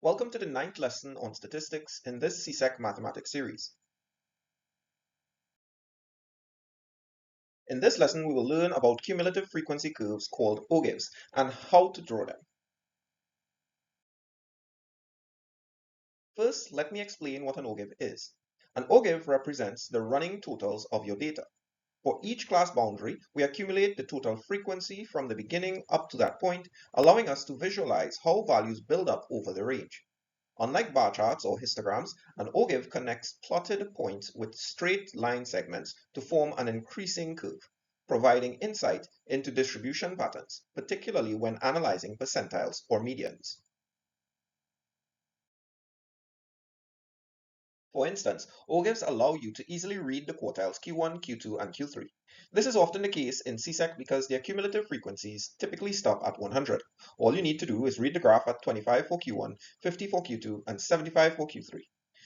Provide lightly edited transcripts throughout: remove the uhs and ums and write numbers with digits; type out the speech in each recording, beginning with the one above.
Welcome to the ninth lesson on statistics in this CSEC mathematics series. In this lesson, we will learn about cumulative frequency curves called ogives and how to draw them. First, let me explain what an ogive is. An ogive represents the running totals of your data. For each class boundary, we accumulate the total frequency from the beginning up to that point, allowing us to visualize how values build up over the range. Unlike bar charts or histograms, an ogive connects plotted points with straight line segments to form an increasing curve, providing insight into distribution patterns, particularly when analyzing percentiles or medians. For instance, ogives allow you to easily read the quartiles Q1, Q2, and Q3. This is often the case in CSEC because their cumulative frequencies typically stop at 100. All you need to do is read the graph at 25 for Q1, 50 for Q2, and 75 for Q3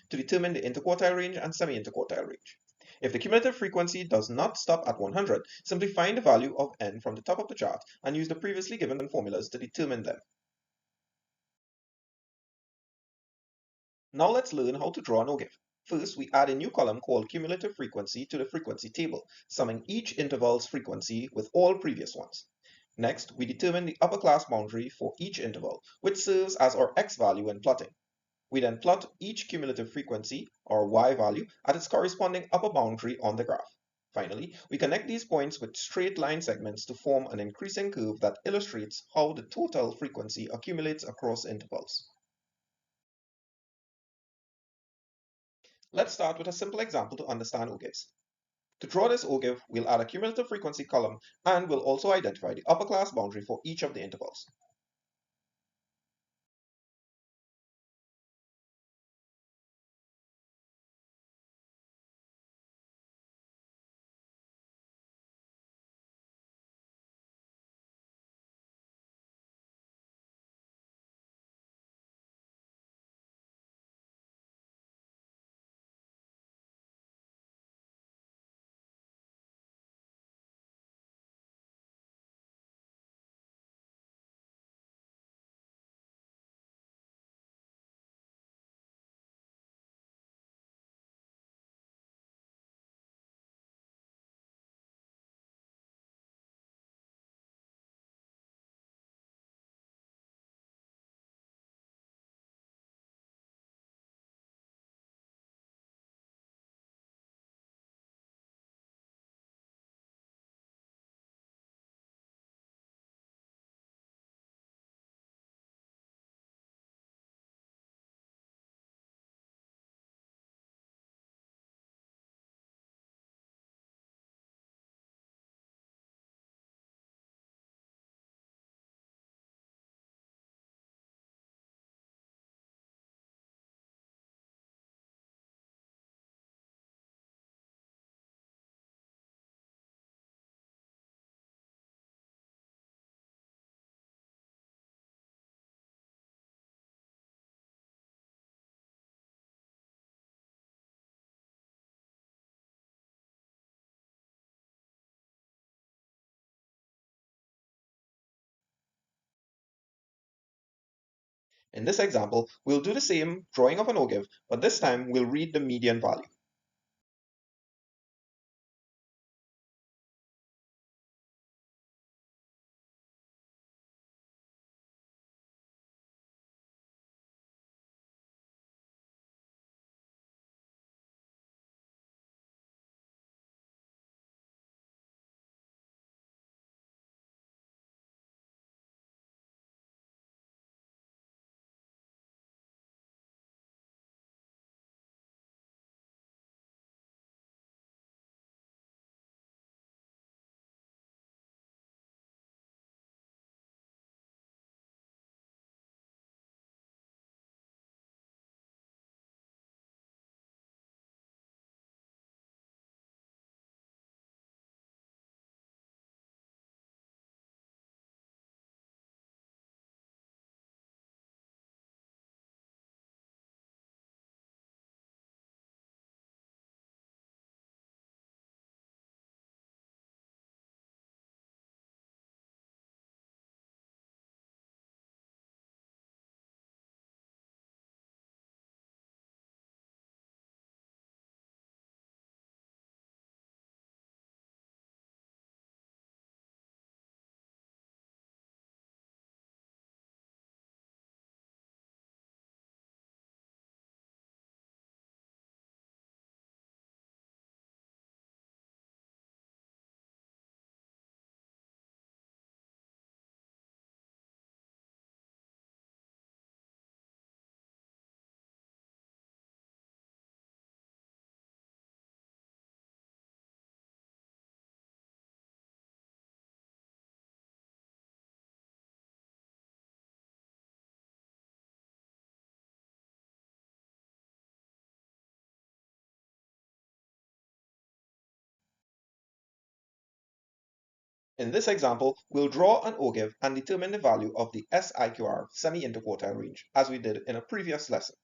to determine the interquartile range and semi-interquartile range. If the cumulative frequency does not stop at 100, simply find the value of n from the top of the chart and use the previously given formulas to determine them. Now let's learn how to draw an ogive. First, we add a new column called cumulative frequency to the frequency table, summing each interval's frequency with all previous ones. Next, we determine the upper class boundary for each interval, which serves as our x value when plotting. We then plot each cumulative frequency, or y value, at its corresponding upper boundary on the graph. Finally, we connect these points with straight line segments to form an increasing curve that illustrates how the total frequency accumulates across intervals. Let's start with a simple example to understand ogives. To draw this ogive, we'll add a cumulative frequency column and we'll also identify the upper class boundary for each of the intervals. In this example, we'll do the same drawing of an ogive, but this time we'll read the median value. In this example, we'll draw an ogive and determine the value of the SIQR semi-interquartile range, as we did in a previous lesson.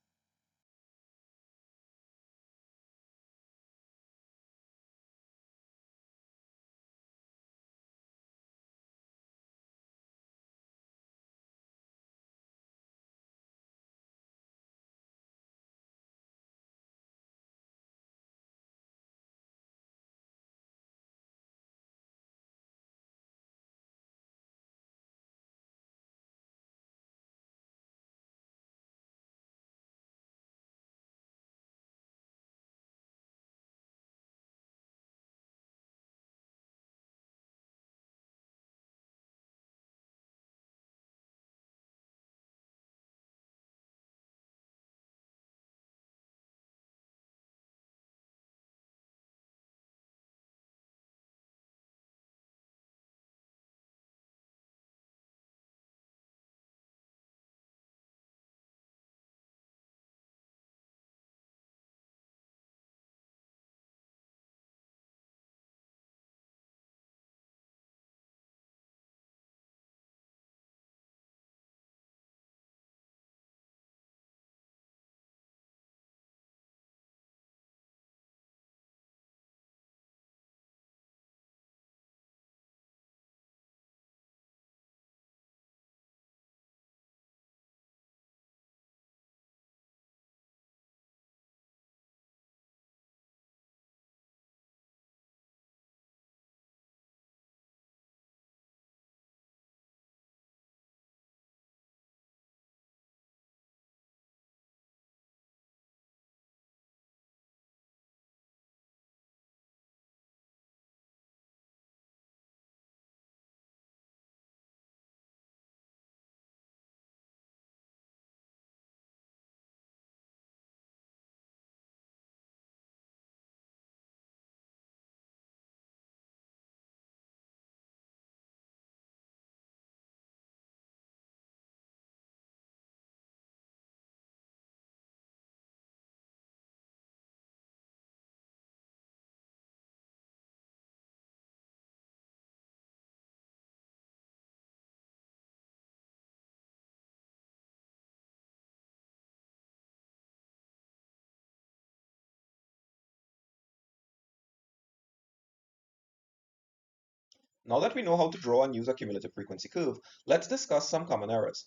Now that we know how to draw and use a cumulative frequency curve, let's discuss some common errors.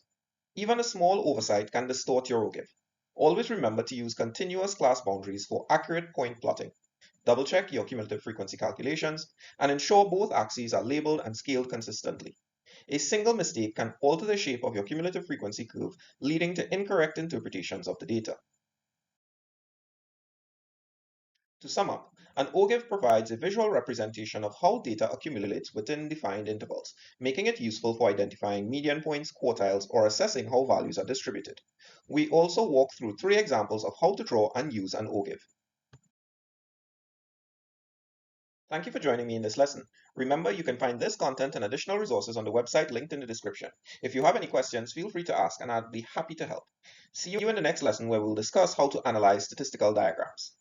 Even a small oversight can distort your ogive. Always remember to use continuous class boundaries for accurate point plotting. Double check your cumulative frequency calculations and ensure both axes are labeled and scaled consistently. A single mistake can alter the shape of your cumulative frequency curve, leading to incorrect interpretations of the data. To sum up, an ogive provides a visual representation of how data accumulates within defined intervals, making it useful for identifying median points, quartiles, or assessing how values are distributed. We also walk through 3 examples of how to draw and use an ogive. Thank you for joining me in this lesson. Remember, you can find this content and additional resources on the website linked in the description. If you have any questions, feel free to ask and I'd be happy to help. See you in the next lesson where we'll discuss how to analyze statistical diagrams.